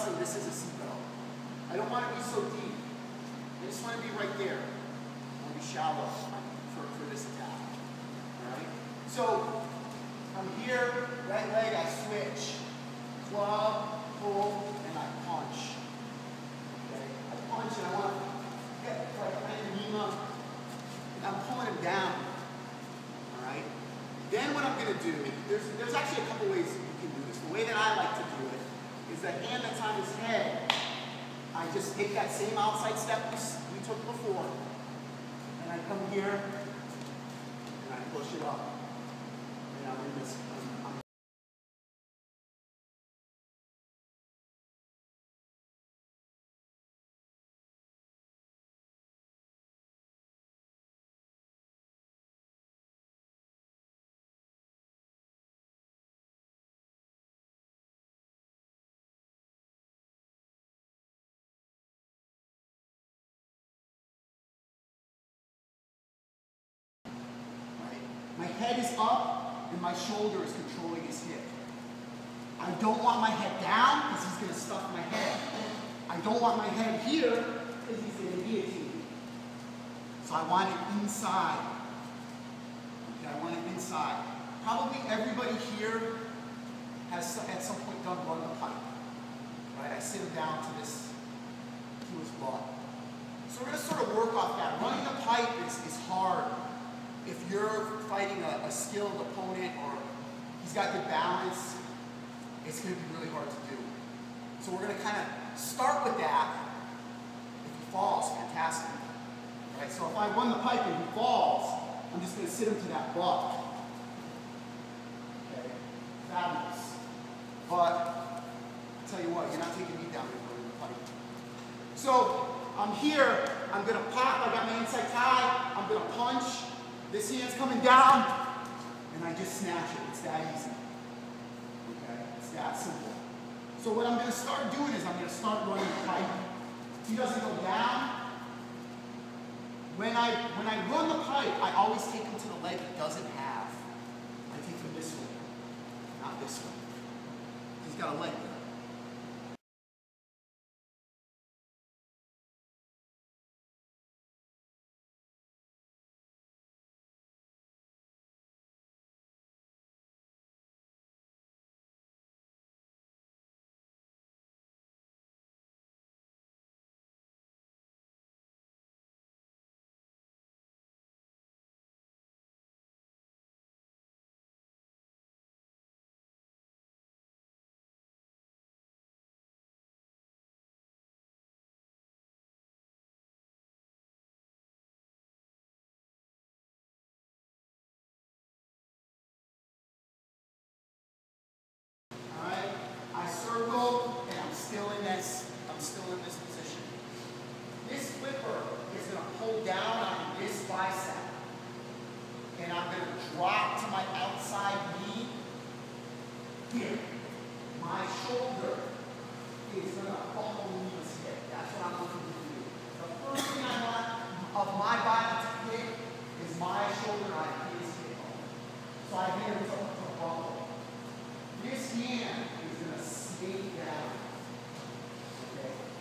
wrestling, this is a seatbelt. I don't want to be so deep. I just want to be right there. I want to be shallow for this attack. Alright? So, I'm here, right leg, I switch. Club, pull, and I punch. Okay? I punch and I want to get like Nima, and I'm pulling him down. Alright? Then what I'm going to do, there's actually a couple ways you can do this. The way that I like to do it is the hand that's on his head, I just take that same outside step we took before, and I come here, and I push it up. And I'm in this, my head is up and my shoulder is controlling his hip. I don't want my head down because he's going to stuff my head. I don't want my head here because he's going to guillotine me. So I want it inside. Okay, I want it inside. Probably everybody here has at some point done run the pipe. Right? I sit him down to his butt. So we're going to sort of work off that. Running the pipe is hard. If you're fighting a skilled opponent or he's got good balance, it's going to be really hard to do. So we're going to kind of start with that. If he falls, fantastic. Right? So if I run the pipe and he falls, I'm just going to sit him to that butt. Okay, fabulous. But I'll tell you what, you're not taking me down if we're running the pipe. So I'm here, I'm going to pop, I got my inside tie, I'm going to punch. This hand's coming down, and I just snatch it. It's that easy. Okay? It's that simple. So what I'm going to start doing is I'm going to start running the pipe. He doesn't go down. When I run the pipe, I always take him to the leg he doesn't have. I take him this way, not this way. He's got a leg there. In this position. This flipper is going to pull down on this bicep. And I'm going to drop to my outside knee. Here. My shoulder is going to follow Nima's hip. That's what I'm looking to do. The first thing I want of my body to hit is my shoulder. I hit his hip. So I hit him to bumble. This hand is going to skate down.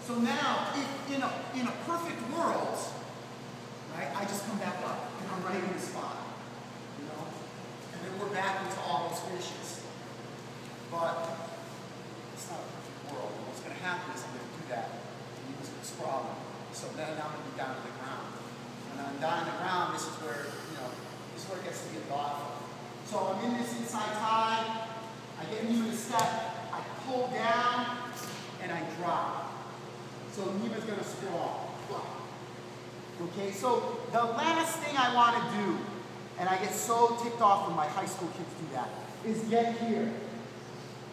So now, if in a perfect world, right, I just come back up and I'm right in the spot, you know, and then we're back into all those finishes. But it's not a perfect world. And what's going to happen is I'm going to do that, and he's going to sprawl me. So then I'm going to be down to the ground. When I'm down on the ground, this is where, you know, this is where it gets to get thoughtful. So I'm in this inside tie. I get Nima to step. I pull down and I drop. So Nima's going to sprawl. Okay, so the last thing I want to do, and I get so ticked off when my high school kids do that, is get here.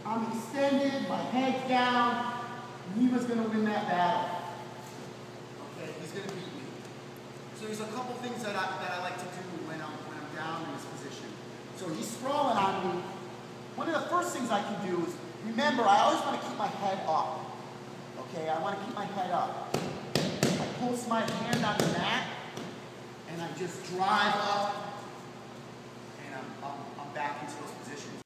I'm extended, my head's down. Nima's going to win that battle. Okay, he's going to beat me. So there's a couple things that I like to do when I'm down in this position. So he's sprawling on me. One of the first things I can do is, remember, I always want to keep my head up. Okay, I want to keep my head up. I post my hand on the mat, and I just drive up, and I'm back into those positions.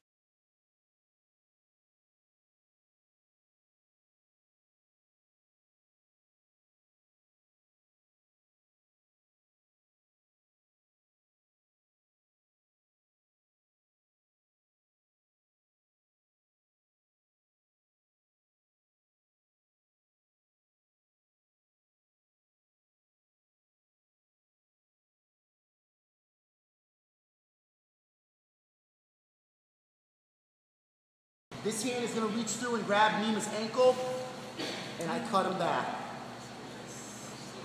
This hand is going to reach through and grab Nima's ankle, and I cut him back.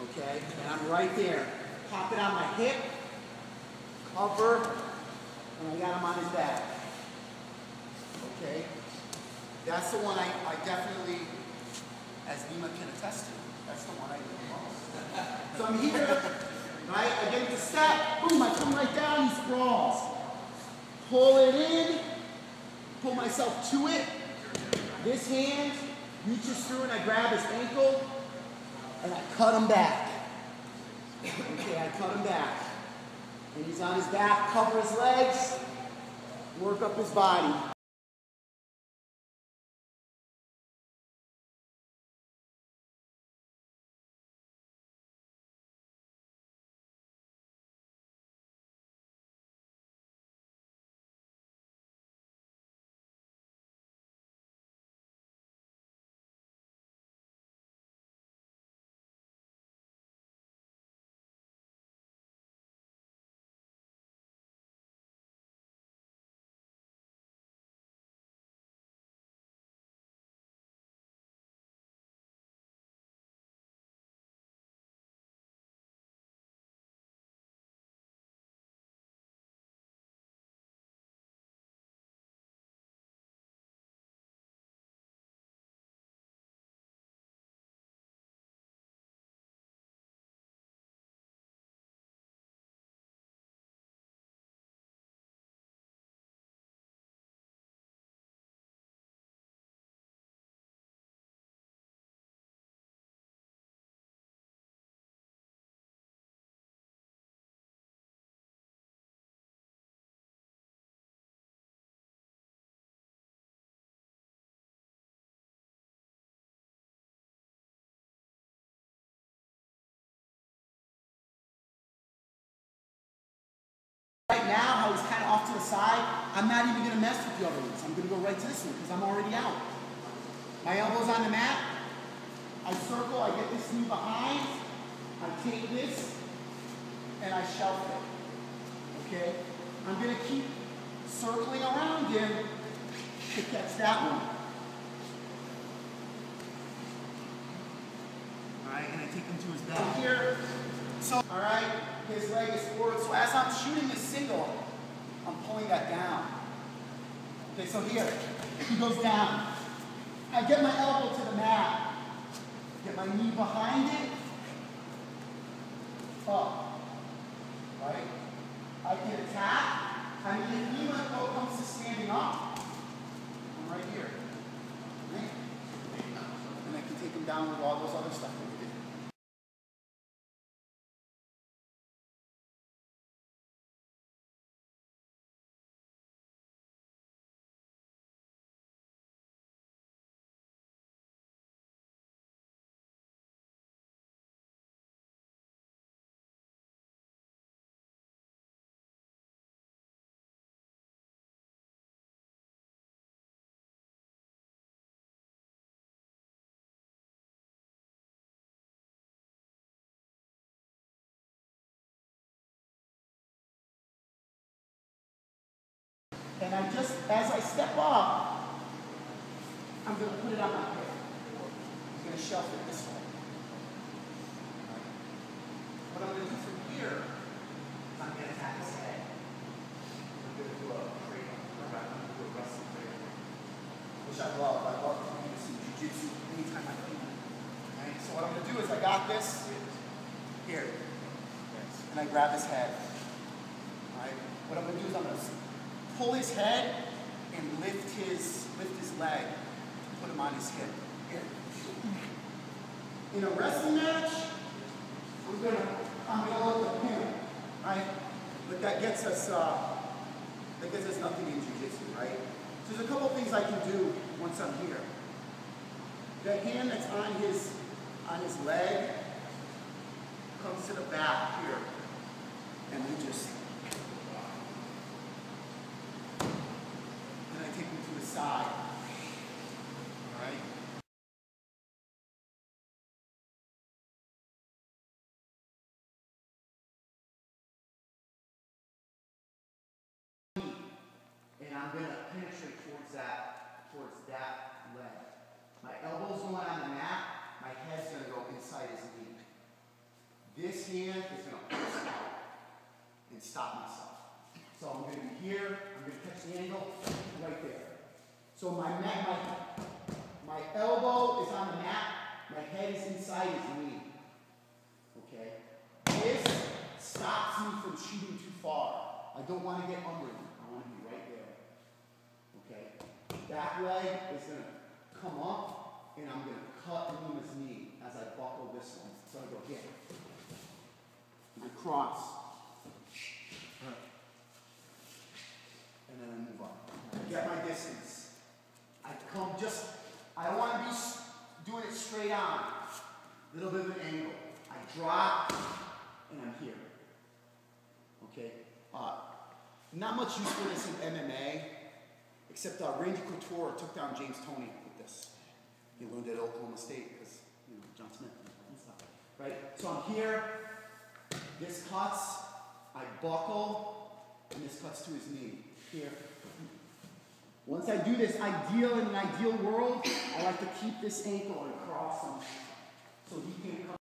Okay, and I'm right there. Pop it on my hip, cover, and I got him on his back. Okay, that's the one I definitely, as Nima can attest to, that's the one I do the most. So I'm here, right? I get to step, boom, I come right down, he sprawls. Pull it in, pull myself to it. This hand reaches through and I grab his ankle and I cut him back. Okay, I cut him back. And he's on his back, cover his legs, work up his body. Right now, how he's kind of off to the side, I'm not even going to mess with the other ones. I'm going to go right to this one because I'm already out. My elbow's on the mat. I circle, I get this knee behind. I take this, and I shelf it. Okay? I'm going to keep circling around him to catch that one. Alright, and I take him to his back here. So, alright, his leg is forward. So as I'm shooting this single, I'm pulling that down. Okay, so here, he goes down. I get my elbow to the mat. Get my knee behind it. Up. Right? I can attack. I mean, if Nima comes to standing up, I'm right here. Right? And I can take him down with all those other stuff that we did. And I just, as I step up, I'm going to put it on my hip. I'm going to shelf it this way. What I'm going to do from here is I'm going to attack his head. I'm going to do a cradle. I'm going to do a wrestling cradle. Which I love. I love to do some jiu-jitsu anytime I can. Right? So what I'm going to do is I got this here. And I grab his head. Right? What I'm going to do is I'm going to pull his head and lift his leg, put him on his hip. Here. In a wrestling match, I'm gonna look at him, right? But that gets us nothing in jiu-jitsu, right? So there's a couple things I can do once I'm here. The hand that's on his leg comes to the back here, and we just. Take him to the side. All right? And I'm going to penetrate towards This hand is going to push out and stop myself. So I'm going to be here. I'm going to catch the angle right there. So my elbow is on the mat. My head is inside his knee. Okay? This stops me from shooting too far. I don't want to get under him. I want to be right there. Okay? That leg is going to come up, and I'm going to cut Lima's knee as I buckle this one. So I go here. I cross. And then I move up. I get my distance. I come I want to be doing it straight on. A little bit of an angle. I drop, and I'm here. Okay? Not much use for this in MMA, except Randy Couture took down James Toney with this. He learned it at Oklahoma State because, John Smith and stuff. Right? So I'm here. This cuts. I buckle, and this cuts to his knee. Here. Once I do this, in an ideal world, I like to keep this ankle and cross him so he can come